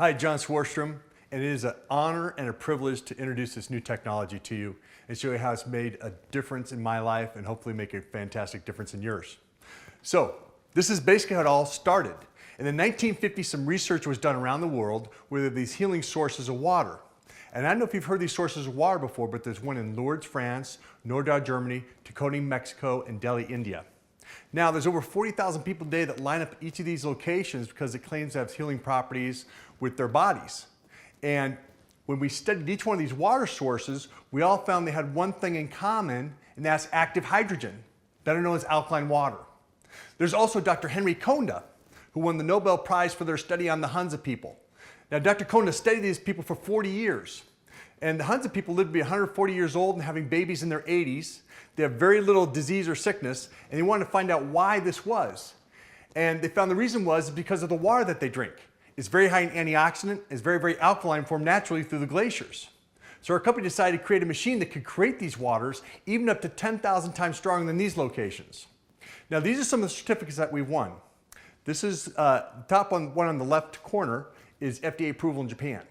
Hi, John Swarstrom, and it is an honor and a privilege to introduce this new technology to you and show you how it's made a difference in my life and hopefully make a fantastic difference in yours. So, this is basically how it all started. In the 1950s, some research was done around the world with these healing sources of water. And I don't know if you've heard these sources of water before, but there's one in Lourdes, France, Nordau, Germany, Tacony, Mexico, and Delhi, India. Now, there's over 40,000 people today that line up at each of these locations because it claims to have healing properties with their bodies. And when we studied each one of these water sources, we all found they had one thing in common, and that's active hydrogen, better known as alkaline water. There's also Dr. Henry Konda, who won the Nobel Prize for their study on the Hunza people. Now, Dr. Konda studied these people for 40 years. And the Hunza people lived to be 140 years old and having babies in their 80s. They have very little disease or sickness, and they wanted to find out why this was. And they found the reason was because of the water that they drink. It's very high in antioxidant, it's very, very alkaline, formed naturally through the glaciers. So our company decided to create a machine that could create these waters even up to 10,000 times stronger than these locations. Now, these are some of the certificates that we've won. This is the top one on the left corner is FDA approval in Japan.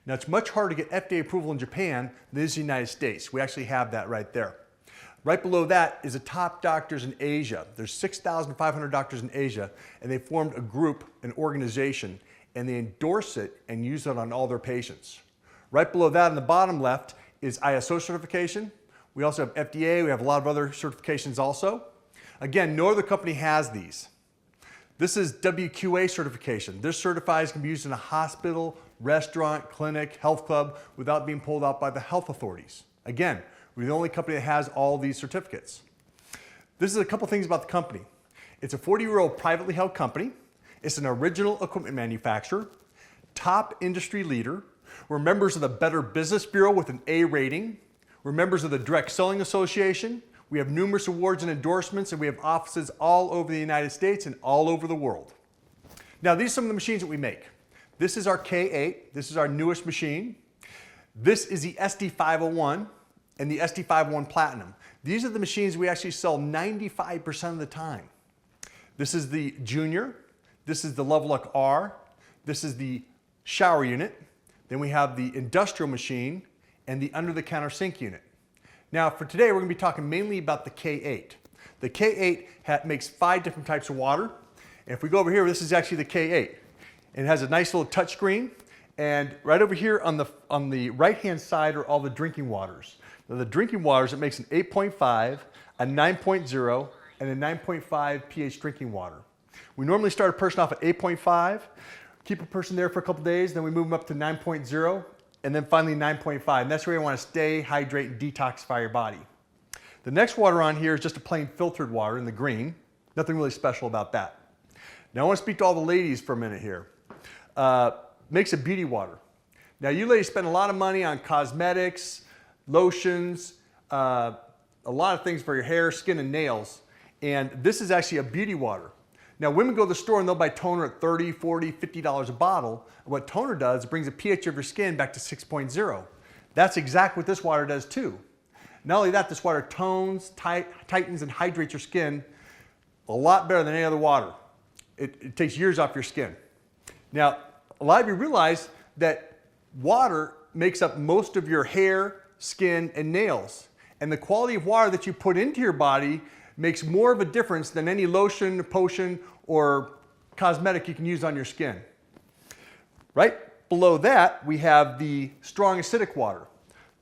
Now, it's much harder to get FDA approval in Japan than it is the United States. We actually have that right there. Right below that is the top doctors in Asia. There's 6,500 doctors in Asia, and they formed a group, an organization, and they endorse it and use it on all their patients. Right below that on the bottom left is ISO certification. We also have FDA, we have a lot of other certifications also. Again, no other company has these. This is WQA certification. This certifies can be used in a hospital, restaurant, clinic, health club without being pulled out by the health authorities. Again, we're the only company that has all these certificates. This is a couple things about the company. It's a 40-year-old privately held company. It's an original equipment manufacturer, top industry leader. We're members of the Better Business Bureau with an A rating. We're members of the Direct Selling Association. We have numerous awards and endorsements, and we have offices all over the United States and all over the world. Now, these are some of the machines that we make. This is our K8. This is our newest machine. This is the SD501 and the SD501 Platinum. These are the machines we actually sell 95% of the time. This is the Junior. This is the Level Up R. This is the shower unit. Then we have the industrial machine and the under-the-counter sink unit. Now, for today, we're going to be talking mainly about the K8. The K8 makes 5 different types of water. And if we go over here, this is actually the K8. And it has a nice little touch screen. And right over here on the right-hand side are all the drinking waters. Now, the drinking waters, it makes an 8.5, a 9.0, and a 9.5 pH drinking water. We normally start a person off at 8.5, keep a person there for a couple days, then we move them up to 9.0, and then finally 9.5. And that's where you want to stay, hydrate, and detoxify your body. The next water on here is just a plain filtered water in the green. Nothing really special about that. Now I want to speak to all the ladies for a minute here. Makes a beauty water. Now you ladies spend a lot of money on cosmetics, lotions, a lot of things for your hair, skin, and nails. And this is actually a beauty water. Now, women go to the store and they'll buy toner at $30, $40, $50 a bottle. And what toner does, it brings the pH of your skin back to 6.0. That's exactly what this water does too. Not only that, this water tones, tightens, and hydrates your skin a lot better than any other water. It takes years off your skin. Now, a lot of you realize that water makes up most of your hair, skin, and nails. And the quality of water that you put into your body makes more of a difference than any lotion, potion, or cosmetic you can use on your skin. Right below that, we have the strong acidic water.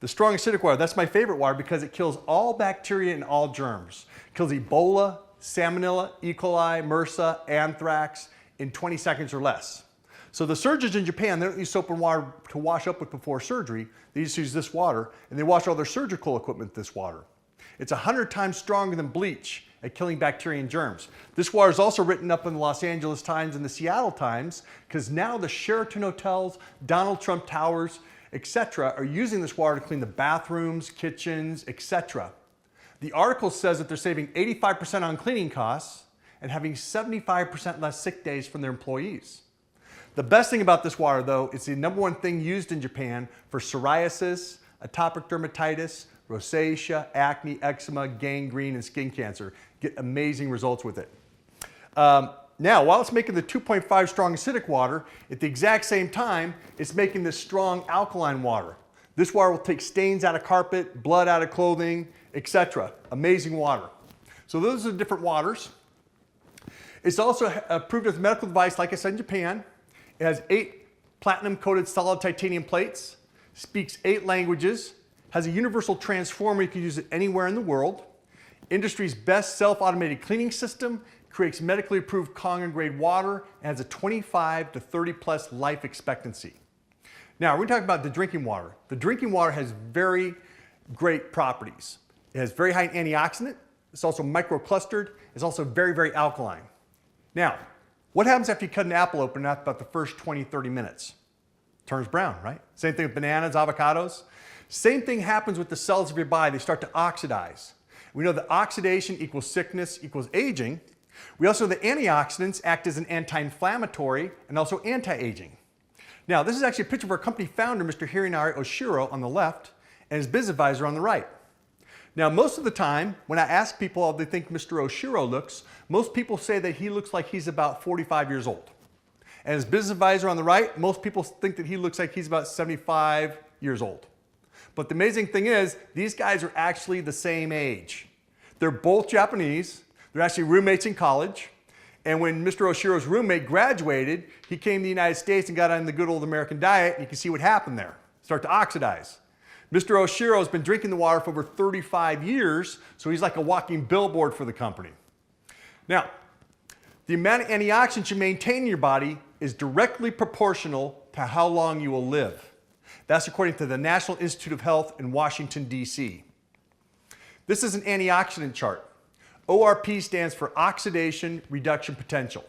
The strong acidic water, that's my favorite water because it kills all bacteria and all germs. It kills Ebola, Salmonella, E. coli, MRSA, anthrax in 20 seconds or less. So the surgeons in Japan, they don't use soap and water to wash up with before surgery. They just use this water, and they wash all their surgical equipment with this water. It's 100 times stronger than bleach at killing bacteria and germs. This water is also written up in the Los Angeles Times and the Seattle Times because now the Sheraton hotels, Donald Trump towers, etc. are using this water to clean the bathrooms, kitchens, etc. The article says that they're saving 85% on cleaning costs and having 75% less sick days from their employees. The best thing about this water, though, it's the #1 thing used in Japan for psoriasis, atopic dermatitis, rosacea, acne, eczema, gangrene, and skin cancer. Get amazing results with it. Now, while it's making the 2.5 strong acidic water, at the exact same time, it's making this strong alkaline water. This water will take stains out of carpet, blood out of clothing, etc. Amazing water. So those are the different waters. It's also approved as a medical device, like I said, in Japan. It has 8 platinum-coated solid titanium plates, speaks 8 languages, has a universal transformer. You can use it anywhere in the world. Industry's best self-automated cleaning system, creates medically approved Kangen-grade water, and has a 25 to 30 plus life expectancy. Now, we're going to talk about the drinking water. The drinking water has very great properties. It has very high antioxidant. It's also microclustered. It's also very, very alkaline. Now, what happens after you cut an apple open after about the first 20, 30 minutes? It turns brown, right? Same thing with bananas, avocados. Same thing happens with the cells of your body. They start to oxidize. We know that oxidation equals sickness equals aging. We also know that antioxidants act as an anti-inflammatory and also anti-aging. Now, this is actually a picture of our company founder, Mr. Hironari Oshiro, on the left, and his biz advisor on the right. Now, most of the time, when I ask people how they think Mr. Oshiro looks, most people say that he looks like he's about 45 years old. And his business advisor on the right, most people think that he looks like he's about 75 years old. But the amazing thing is, these guys are actually the same age. They're both Japanese. They're actually roommates in college. And when Mr. Oshiro's roommate graduated, he came to the United States and got on the good old American diet. And you can see what happened there. Start to oxidize. Mr. Oshiro has been drinking the water for over 35 years, so he's like a walking billboard for the company. Now, the amount of antioxidants you maintain in your body is directly proportional to how long you will live. That's according to the National Institute of Health in Washington, D.C. This is an antioxidant chart. ORP stands for oxidation reduction potential.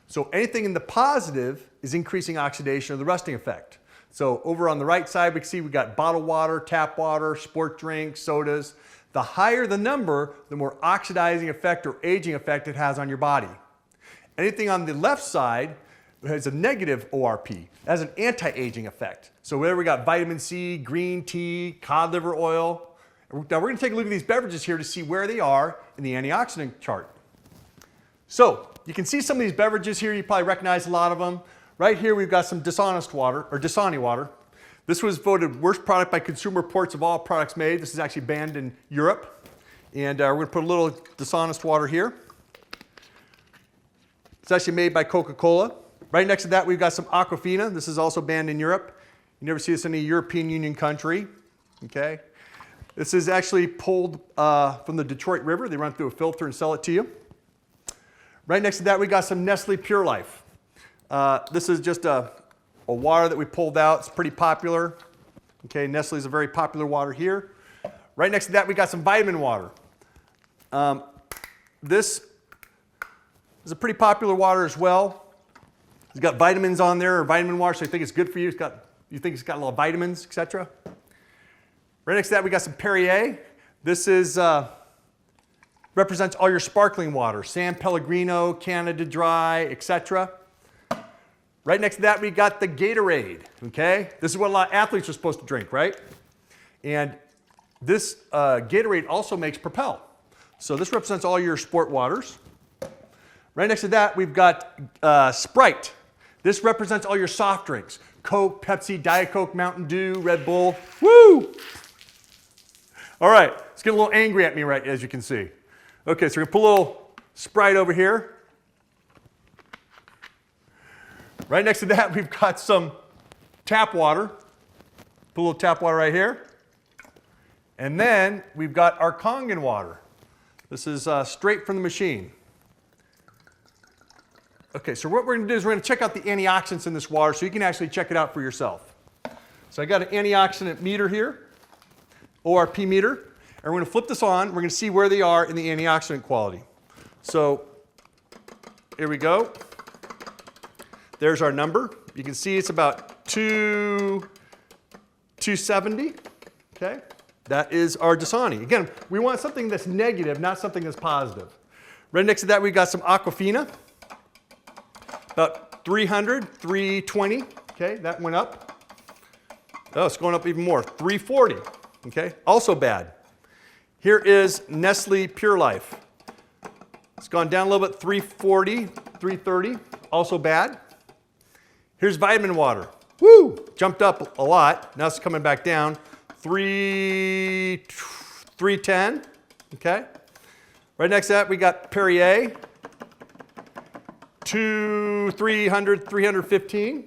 So anything in the positive is increasing oxidation or the rusting effect. So over on the right side, we can see we got bottled water, tap water, sport drinks, sodas. The higher the number, the more oxidizing effect or aging effect it has on your body. Anything on the left side has a negative ORP. It has an anti-aging effect. So whether we got vitamin C, green tea, cod liver oil. Now we're going to take a look at these beverages here to see where they are in the antioxidant chart. So you can see some of these beverages here. You probably recognize a lot of them. Right here we've got some dishonest water, or Dasani water. This was voted worst product by Consumer Reports of all products made. This is actually banned in Europe. And we're going to put a little dishonest water here. It's actually made by Coca-Cola. Right next to that we've got some Aquafina. This is also banned in Europe. You never see this in any European Union country. Okay. This is actually pulled from the Detroit River. They run through a filter and sell it to you. Right next to that we got some Nestle Pure Life. This is just a water that we pulled out. It's pretty popular. Okay, Nestle is a very popular water here. Right next to that, we got some vitamin water. This is a pretty popular water as well. It's got vitamins on there, or vitamin water, so you think it's good for you. You think it's got a lot of vitamins, etc. Right next to that, we got some Perrier. This is represents all your sparkling water, San Pellegrino, Canada Dry, etc. Right next to that, we got the Gatorade, okay? This is what a lot of athletes are supposed to drink, right? And this Gatorade also makes Propel. So this represents all your sport waters. Right next to that, we've got Sprite. This represents all your soft drinks. Coke, Pepsi, Diet Coke, Mountain Dew, Red Bull. Woo! All right, it's getting a little angry at me, right, as you can see. Okay, so we're gonna put a little Sprite over here. Right next to that, we've got some tap water. Put a little tap water right here. And then we've got our Kangen water. This is straight from the machine. Okay, so what we're going to do is we're going to check out the antioxidants in this water so you can actually check it out for yourself. So I got an antioxidant meter here, ORP meter, and we're going to flip this on. We're going to see where they are in the antioxidant quality. So here we go. There's our number. You can see it's about 270. Okay, that is our Dasani. Again, we want something that's negative, not something that's positive. Right next to that, we've got some Aquafina. About 300, 320. Okay, that went up. Oh, it's going up even more. 340. Okay, also bad. Here is Nestle Pure Life. It's gone down a little bit, 340, 330, also bad. Here's vitamin water. Woo! Jumped up a lot. Now it's coming back down. 310, okay? Right next to that, we got Perrier. 300, 315.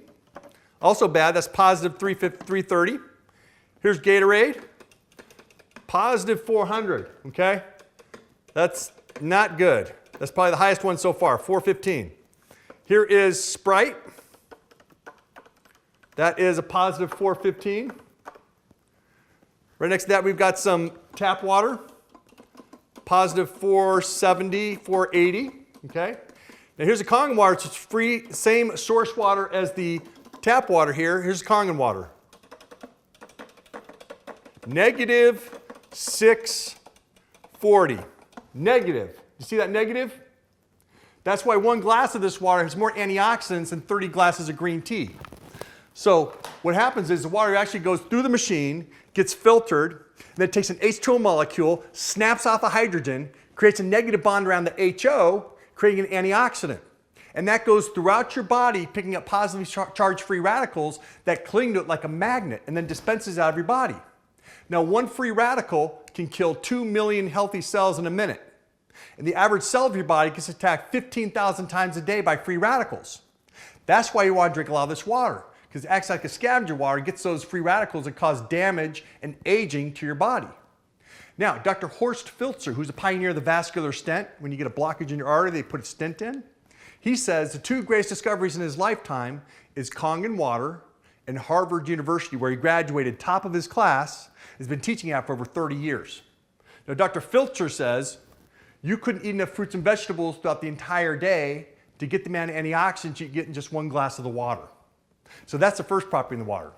Also bad, that's positive 330. Here's Gatorade. Positive 400, okay? That's not good. That's probably the highest one so far, 415. Here is Sprite. That is a positive 415. Right next to that, we've got some tap water. Positive 470, 480, okay? Now here's the Kangen water, it's free, same source water as the tap water here. Here's Kangen water. Negative 640. Negative. You see that negative? That's why one glass of this water has more antioxidants than 30 glasses of green tea. So what happens is the water actually goes through the machine, gets filtered, and then it takes an H2O molecule, snaps off a hydrogen, creates a negative bond around the HO, creating an antioxidant. And that goes throughout your body, picking up positively charged free radicals that cling to it like a magnet and then dispenses out of your body. Now, one free radical can kill 2 million healthy cells in a minute. And the average cell of your body gets attacked 15,000 times a day by free radicals. That's why you want to drink a lot of this water, because it acts like a scavenger water, gets those free radicals that cause damage and aging to your body. Now, Dr. Horst Filzer, who's a pioneer of the vascular stent, when you get a blockage in your artery, they put a stent in. He says the two greatest discoveries in his lifetime is Kangen water and Harvard University, where he graduated top of his class, has been teaching at for over 30 years. Now, Dr. Filzer says you couldn't eat enough fruits and vegetables throughout the entire day to get the amount of antioxidants you get in just one glass of the water. So that's the first property in the water.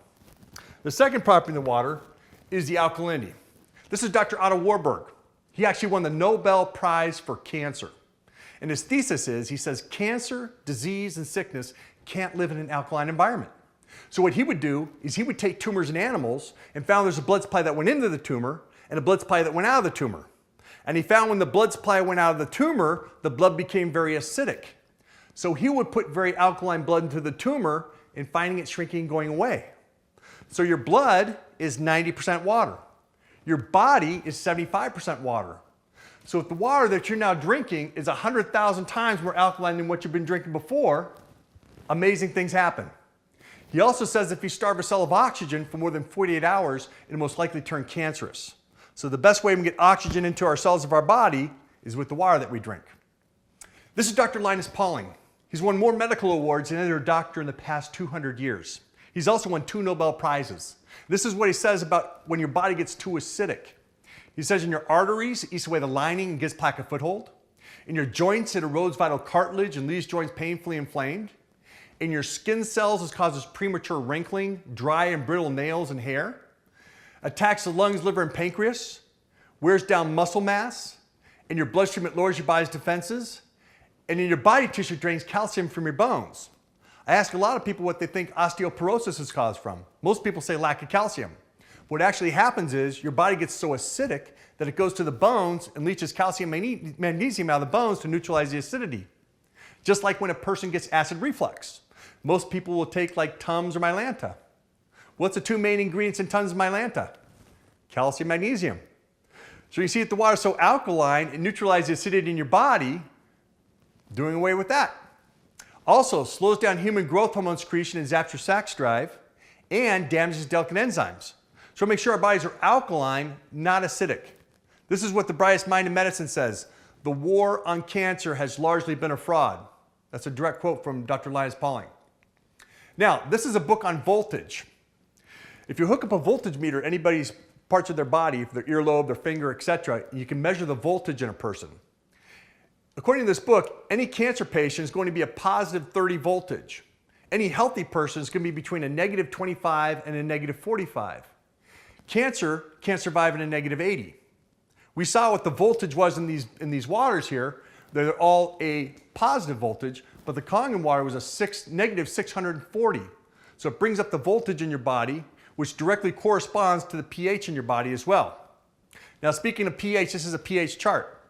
The second property in the water is the alkalinity. This is Dr. Otto Warburg. He actually won the Nobel Prize for cancer. And his thesis is, he says, cancer, disease, and sickness can't live in an alkaline environment. So what he would do is he would take tumors in animals and found there's a blood supply that went into the tumor and a blood supply that went out of the tumor. And he found when the blood supply went out of the tumor, the blood became very acidic. So he would put very alkaline blood into the tumor and finding it shrinking and going away. So your blood is 90% water. Your body is 75% water. So if the water that you're now drinking is 100,000 times more alkaline than what you've been drinking before, amazing things happen. He also says if you starve a cell of oxygen for more than 48 hours, it'll most likely turn cancerous. So the best way we can get oxygen into our cells of our body is with the water that we drink. This is Dr. Linus Pauling. He's won more medical awards than any other doctor in the past 200 years. He's also won 2 Nobel Prizes. This is what he says about when your body gets too acidic. He says in your arteries, it eats away the lining and gives plaque a foothold. In your joints, it erodes vital cartilage and leaves joints painfully inflamed. In your skin cells, it causes premature wrinkling, dry and brittle nails and hair. Attacks the lungs, liver, and pancreas. Wears down muscle mass. In your bloodstream, it lowers your body's defenses. And in your body tissue, it drains calcium from your bones. I ask a lot of people what they think osteoporosis is caused from. Most people say lack of calcium. What actually happens is your body gets so acidic that it goes to the bones and leaches calcium and magnesium out of the bones to neutralize the acidity. Just like when a person gets acid reflux. Most people will take like Tums or Mylanta. What's the 2 main ingredients in Tums and Mylanta? Calcium, magnesium. So you see that the water is so alkaline, it neutralizes the acidity in your body, doing away with that. Also, slows down human growth hormone secretion and zaps your sex drive, and damages delicate enzymes. So make sure our bodies are alkaline, not acidic. This is what the brightest mind in medicine says. The war on cancer has largely been a fraud. That's a direct quote from Dr. Linus Pauling. Now, this is a book on voltage. If you hook up a voltage meter at anybody's parts of their body, their earlobe, their finger, etc., you can measure the voltage in a person. According to this book, any cancer patient is going to be a positive 30 voltage. Any healthy person is going to be between a negative 25 and a negative 45. Cancer can't survive in a negative 80. We saw what the voltage was in these waters here. They're all a positive voltage, but the Kangen water was a negative 640. So it brings up the voltage in your body, which directly corresponds to the pH in your body as well. Now, speaking of pH, this is a pH chart.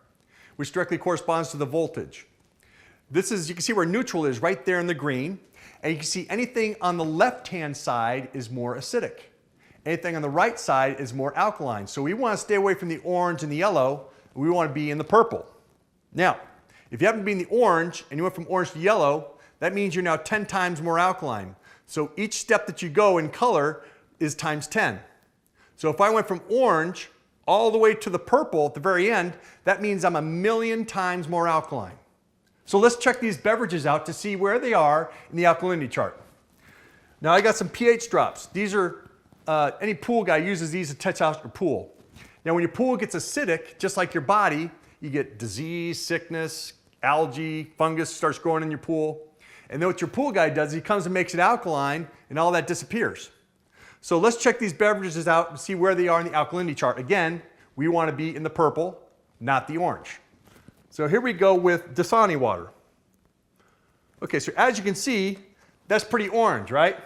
which directly corresponds to the voltage. This is, you can see where neutral is right there in the green. And you can see anything on the left-hand side is more acidic. Anything on the right side is more alkaline. So we want to stay away from the orange and the yellow. We want to be in the purple. Now, if you happen to be in the orange and you went from orange to yellow, that means you're now 10 times more alkaline. So each step that you go in color is times 10. So if I went from orange all the way to the purple at the very end, that means I'm 1,000,000 times more alkaline. So let's check these beverages out to see where they are in the alkalinity chart. Now I got some pH drops. These are, any pool guy uses these to test out your pool. Now when your pool gets acidic, just like your body, you get disease, sickness, algae, fungus starts growing in your pool. And then what your pool guy does, he comes and makes it alkaline and all that disappears. So let's check these beverages out and see where they are in the alkalinity chart. Again, we want to be in the purple, not the orange. So here we go with Dasani water. Okay, so as you can see, that's pretty orange, right?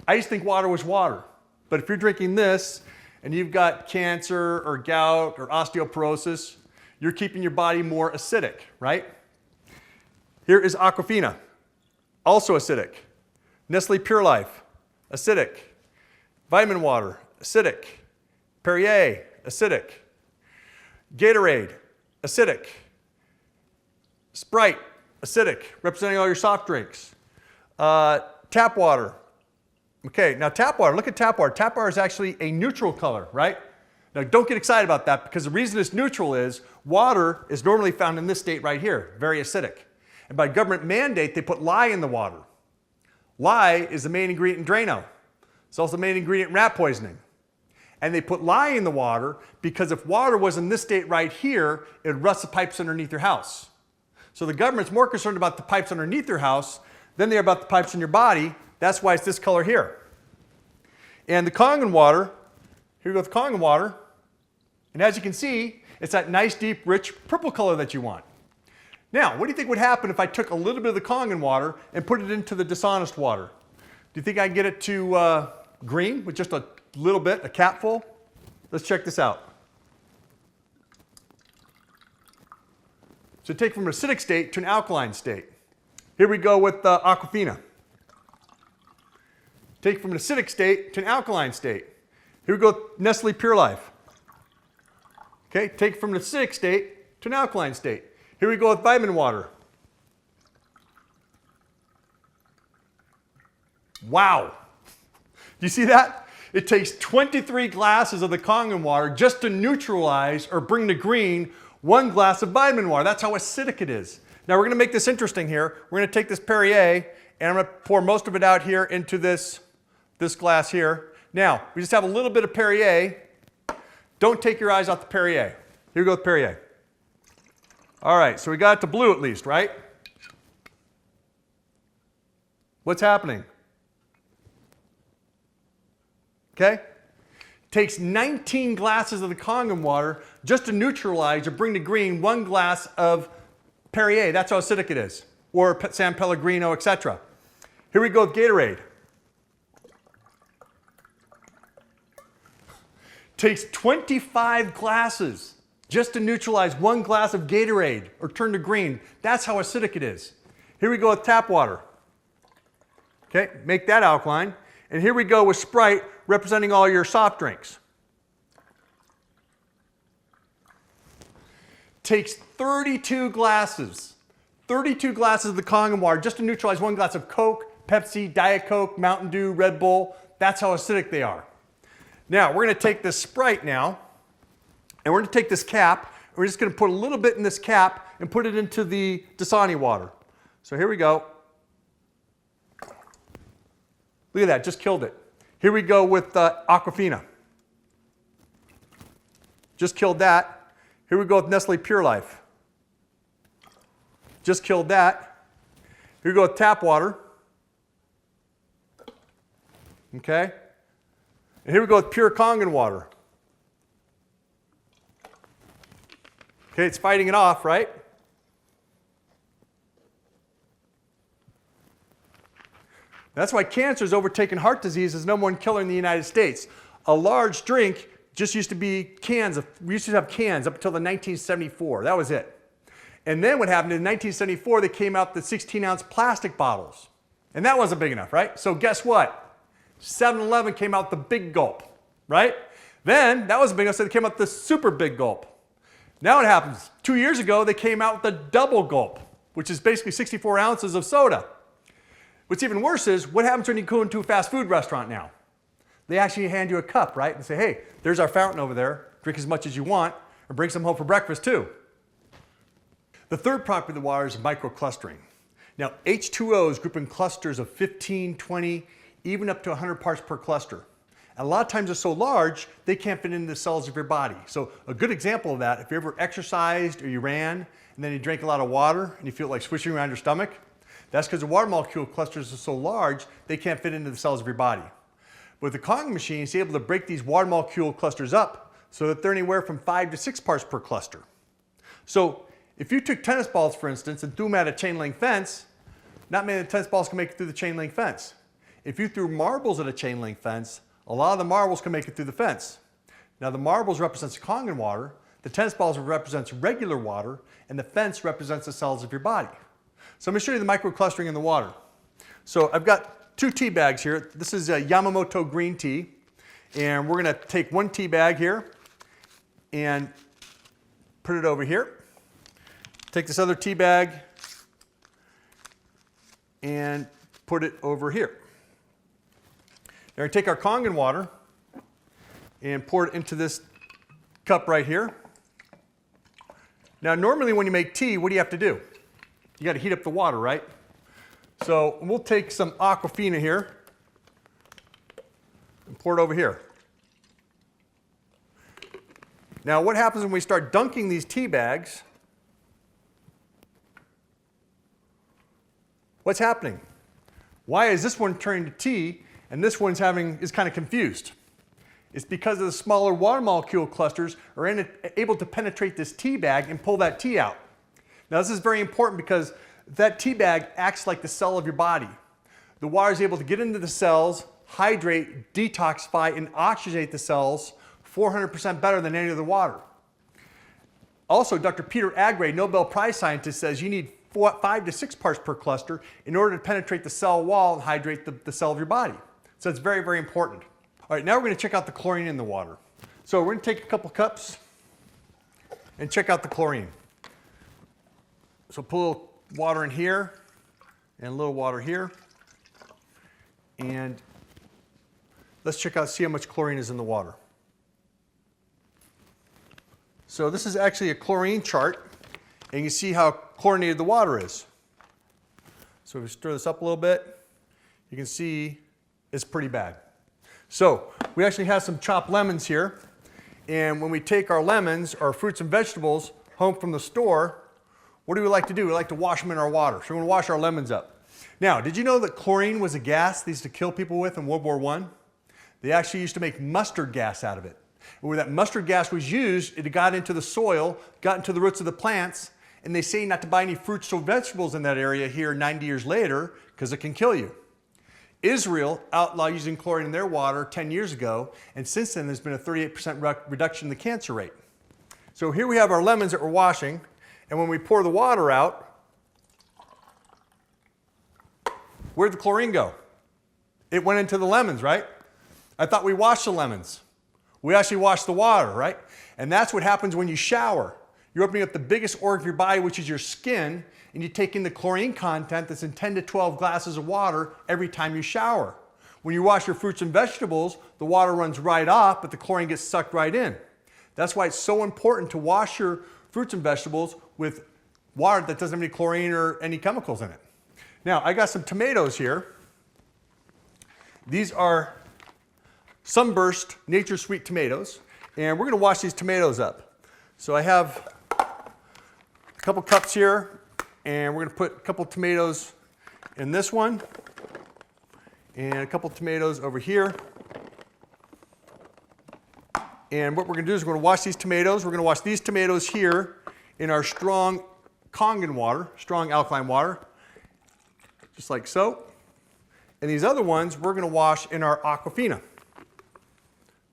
I used to think water was water. But if you're drinking this and you've got cancer or gout or osteoporosis, you're keeping your body more acidic, right? Here is Aquafina, also acidic. Nestle Pure Life, acidic. Vitamin water, acidic. Perrier, acidic. Gatorade, acidic. Sprite, acidic, representing all your soft drinks. Tap water. Okay, now tap water, look at tap water. Tap water is actually a neutral color, right? Now don't get excited about that because the reason it's neutral is water is normally found in this state right here, very acidic. And by government mandate, they put lye in the water. Lye is the main ingredient in Drano. It's also the main ingredient in rat poisoning. And they put lye in the water because if water was in this state right here, it would rust the pipes underneath your house. So the government's more concerned about the pipes underneath your house than they are about the pipes in your body. That's why it's this color here. And the Kangen water, here we go with Kangen water. And as you can see, it's that nice, deep, rich purple color that you want. Now, what do you think would happen if I took a little bit of the Kangen water and put it into the dishonest water? Do you think I'd get it to green with just a little bit, a capful? Let's check this out. So take from an acidic state to an alkaline state. Here we go with Aquafina. Take from an acidic state to an alkaline state. Here we go with Nestle Pure Life. Okay, take from an acidic state to an alkaline state. Here we go with vitamin water. Wow. Do you see that? It takes 23 glasses of the Kangen water just to neutralize or bring to green 1 glass of vitamin water. That's how acidic it is. Now we're going to make this interesting here. We're going to take this Perrier and I'm going to pour most of it out here into this glass here. Now, we just have a little bit of Perrier. Don't take your eyes off the Perrier. Here we go with Perrier. All right, so we got it to blue at least, right? What's happening? Okay? Takes 19 glasses of the Kangen water just to neutralize or bring to green 1 glass of Perrier. That's how acidic it is. Or San Pellegrino, etc. Here we go with Gatorade. Takes 25 glasses just to neutralize 1 glass of Gatorade or turn to green. That's how acidic it is. Here we go with tap water. Okay, make that alkaline. And here we go with Sprite, representing all your soft drinks. Takes 32 glasses of the Kangen water just to neutralize 1 glass of Coke, Pepsi, Diet Coke, Mountain Dew, Red Bull. That's how acidic they are. Now, we're going to take this Sprite now, and we're going to take this cap, and we're just going to put a little bit in this cap and put it into the Dasani water. So here we go. Look at that, just killed it. Here we go with Aquafina. Just killed that. Here we go with Nestle Pure Life. Just killed that. Here we go with tap water. Okay. And here we go with pure Kangen water. Okay, it's fighting it off, right? That's why cancer has overtaken heart disease as #1 killer in the United States. A large drink just used to be cans. We used to have cans up until the 1974. That was it. And then what happened in 1974, they came out with the 16-ounce plastic bottles. And that wasn't big enough, right? So guess what? 7-Eleven came out with the big gulp, right? Then that wasn't big enough, so they came out with the super big gulp. Now what happens? 2 years ago, they came out with the double gulp, which is basically 64 ounces of soda. What's even worse is, what happens when you go into a fast food restaurant now? They actually hand you a cup, right? And say, hey, there's our fountain over there. Drink as much as you want, and bring some home for breakfast too. The third property of the water is microclustering. Now, H2Os group in clusters of 15, 20, even up to 100 parts per cluster. And a lot of times they're so large, they can't fit into the cells of your body. So a good example of that, if you ever exercised or you ran, and then you drank a lot of water, and you feel it like swishing around your stomach, that's because the water molecule clusters are so large, they can't fit into the cells of your body. With the Kangen machine, it's able to break these water molecule clusters up so that they're anywhere from 5 to 6 parts per cluster. So if you took tennis balls, for instance, and threw them at a chain link fence, not many of the tennis balls can make it through the chain link fence. If you threw marbles at a chain link fence, a lot of the marbles can make it through the fence. Now the marbles represents Kangen water, the tennis balls represents regular water, and the fence represents the cells of your body. So I'm going to show you the microclustering in the water. So I've got 2 tea bags here. This is a Yamamoto green tea, and we're going to take 1 tea bag here and put it over here. Take this other tea bag and put it over here. Now we take our Kangen water and pour it into this cup right here. Now normally when you make tea, what do you have to do? You got to heat up the water, right? So we'll take some Aquafina here and pour it over here. Now what happens when we start dunking these tea bags? What's happening? Why is this one turning to tea and this one's is kind of confused? It's because of the smaller water molecule clusters are able to penetrate this tea bag and pull that tea out. Now this is very important because that tea bag acts like the cell of your body. The water is able to get into the cells, hydrate, detoxify, and oxygenate the cells 400% better than any other water. Also, Dr. Peter Agre, Nobel Prize scientist, says you need 5 to 6 parts per cluster in order to penetrate the cell wall and hydrate the cell of your body. So it's very, very important. All right, now we're going to check out the chlorine in the water. So we're going to take a couple cups and check out the chlorine. So put a little water in here and a little water here. And let's see how much chlorine is in the water. So this is actually a chlorine chart, and you can see how chlorinated the water is. So if we stir this up a little bit, you can see it's pretty bad. So we actually have some chopped lemons here, and when we take our lemons, our fruits and vegetables, home from the store, what do we like to do? We like to wash them in our water. So we're going to wash our lemons up. Now, did you know that chlorine was a gas they used to kill people with in World War I? They actually used to make mustard gas out of it. And where that mustard gas was used, it got into the soil, got into the roots of the plants, and they say not to buy any fruits or vegetables in that area here 90 years later because it can kill you. Israel outlawed using chlorine in their water 10 years ago, and since then there's been a 38% reduction in the cancer rate. So here we have our lemons that we're washing, and when we pour the water out, where'd the chlorine go? It went into the lemons, right? I thought we washed the lemons. We actually wash the water, right? And that's what happens when you shower. You're opening up the biggest organ of your body, which is your skin, and you take in the chlorine content that's in 10 to 12 glasses of water every time you shower. When you wash your fruits and vegetables, the water runs right off, but the chlorine gets sucked right in. That's why it's so important to wash your fruits and vegetables with water that doesn't have any chlorine or any chemicals in it. Now, I got some tomatoes here. These are Sunburst Nature Sweet tomatoes, and we're going to wash these tomatoes up. So I have a couple cups here, and we're going to put a couple tomatoes in this one, and a couple tomatoes over here. And what we're going to do is we're going to wash these tomatoes. We're going to wash these tomatoes here in our strong Kangen water, strong alkaline water, just like so. And these other ones we're going to wash in our Aquafina.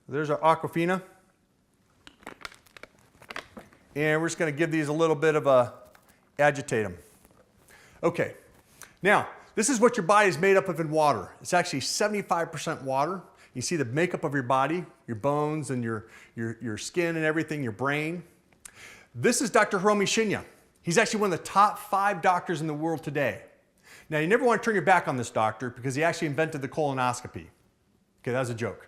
There's our Aquafina. And we're just going to give these a little bit of a agitate them. Okay, now this is what your body is made up of in water. It's actually 75% water. You see the makeup of your body, your bones and your skin and everything, your brain. This is Dr. Hiromi Shinya. He's actually one of the top 5 doctors in the world today. Now, you never want to turn your back on this doctor because he actually invented the colonoscopy. Okay, that was a joke.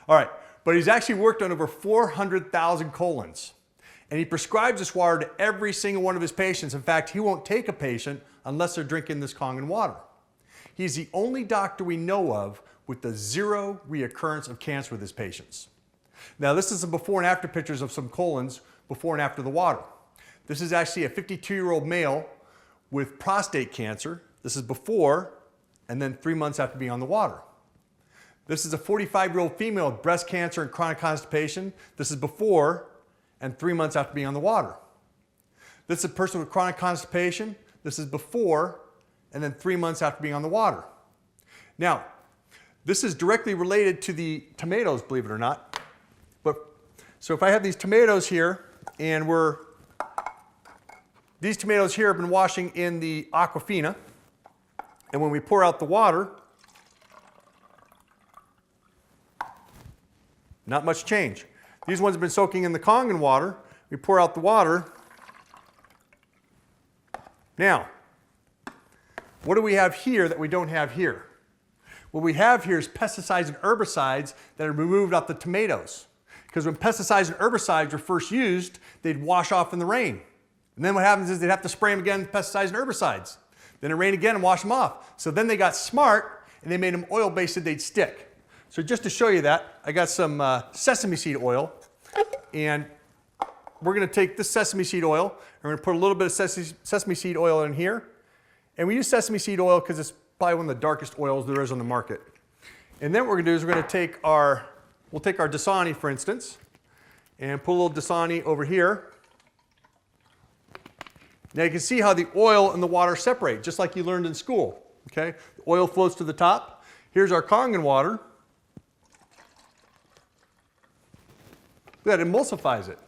All right, but he's actually worked on over 400,000 colons. And he prescribes this water to every single one of his patients. In fact, he won't take a patient unless they're drinking this Kangen water. He's the only doctor we know of with the 0 reoccurrence of cancer with his patients. Now, this is some before and after pictures of some colons before and after the water. This is actually a 52-year-old male with prostate cancer. This is before, and then 3 months after being on the water. This is a 45-year-old female with breast cancer and chronic constipation. This is before and 3 months after being on the water. This is a person with chronic constipation. This is before and then 3 months after being on the water. Now, this is directly related to the tomatoes, believe it or not. So if I have these tomatoes here, and these tomatoes here have been washing in the Aquafina, and when we pour out the water, not much change. These ones have been soaking in the Kangen water. We pour out the water. Now, what do we have here that we don't have here? What we have here is pesticides and herbicides that are removed off the tomatoes. Because when pesticides and herbicides were first used, they'd wash off in the rain. And then what happens is they'd have to spray them again with pesticides and herbicides. Then it rained again and wash them off. So then they got smart and they made them oil-based so they'd stick. So just to show you that, I got some sesame seed oil. And we're going to take this sesame seed oil, and we're going to put a little bit of sesame seed oil in here. And we use sesame seed oil because it's probably one of the darkest oils there is on the market. And then what we're going to do is we're going to take we'll take our Dasani, for instance, and put a little Dasani over here. Now you can see how the oil and the water separate, just like you learned in school. Okay? The oil floats to the top. Here's our Kangen water. That emulsifies it.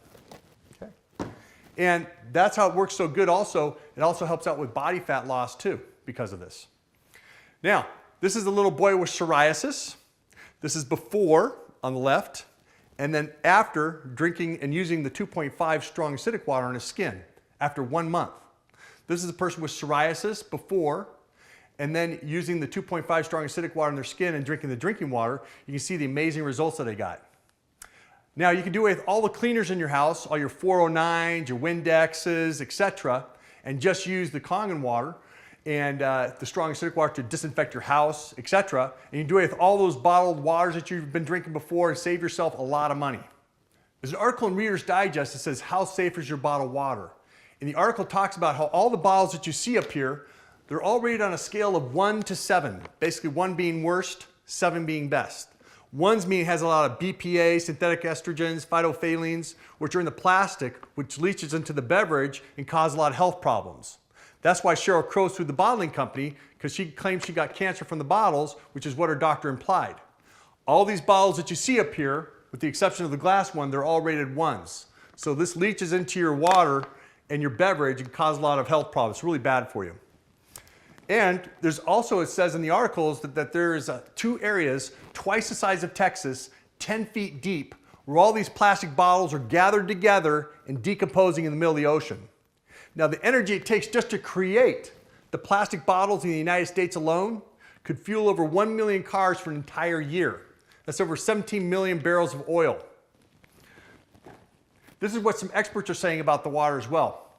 Okay? And that's how it works so good also. It also helps out with body fat loss too because of this. Now, this is a little boy with psoriasis. This is before on the left, and then after drinking and using the 2.5 strong acidic water on his skin after 1 month. This is a person with psoriasis before, and then using the 2.5 strong acidic water on their skin and drinking the drinking water. You can see the amazing results that they got. Now you can do it with all the cleaners in your house, all your 409s, your Windexes, etc., and just use the Kangen water and the strong acidic water to disinfect your house, etc. And you can do it with all those bottled waters that you've been drinking before and save yourself a lot of money. There's an article in Reader's Digest that says, "How safe is your bottled water?" And the article talks about how all the bottles that you see up here, they're all rated on a scale of 1 to 7. Basically 1 being worst, 7 being best. 1's mean it has a lot of BPA, synthetic estrogens, phytophthaleins, which are in the plastic, which leaches into the beverage and cause a lot of health problems. That's why Sheryl Crow sued the bottling company, because she claimed she got cancer from the bottles, which is what her doctor implied. All these bottles that you see up here, with the exception of the glass one, they're all rated 1s. So this leaches into your water and your beverage and cause a lot of health problems. It's really bad for you. And there's also, it says in the articles that there's 2 areas, twice the size of Texas, 10 feet deep, where all these plastic bottles are gathered together and decomposing in the middle of the ocean. Now the energy it takes just to create the plastic bottles in the United States alone could fuel over 1 million cars for an entire year. That's over 17 million barrels of oil. This is what some experts are saying about the water as well.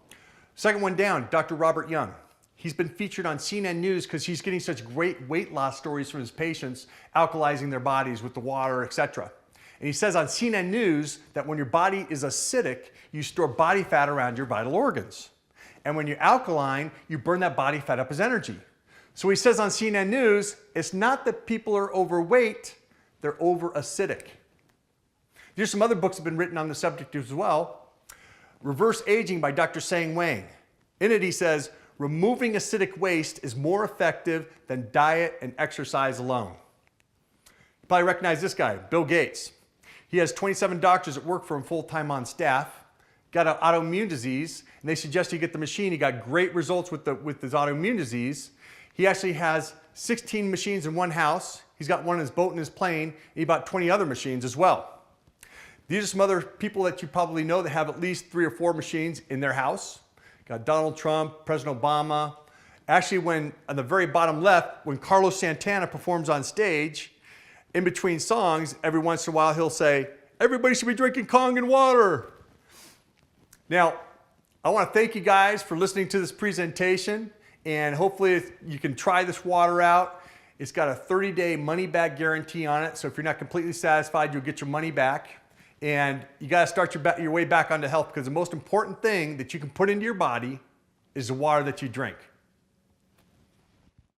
Second one down, Dr. Robert Young. He's been featured on CNN News because he's getting such great weight loss stories from his patients, alkalizing their bodies with the water, etc. And he says on CNN News that when your body is acidic, you store body fat around your vital organs. And when you're alkaline, you burn that body fat up as energy. So he says on CNN News, it's not that people are overweight, they're over acidic. There's some other books that have been written on the subject as well. Reverse Aging by Dr. Sang Wang. In it he says, removing acidic waste is more effective than diet and exercise alone. You probably recognize this guy, Bill Gates. He has 27 doctors that work for him full-time on staff. got an autoimmune disease, and they suggest you get the machine. He got great results with his autoimmune disease. He actually has 16 machines in one house. He's got one in his boat and his plane. He bought 20 other machines as well. These are some other people that you probably know that have at least 3 or 4 machines in their house. Got Donald Trump, President Obama. Actually, when on the very bottom left, when Carlos Santana performs on stage, in between songs, every once in a while he'll say, "Everybody should be drinking Kangen water." Now, I want to thank you guys for listening to this presentation, and hopefully you can try this water out. It's got a 30-day money-back guarantee on it, so if you're not completely satisfied, you'll get your money back. And you got to start your way back onto health, because the most important thing that you can put into your body is the water that you drink.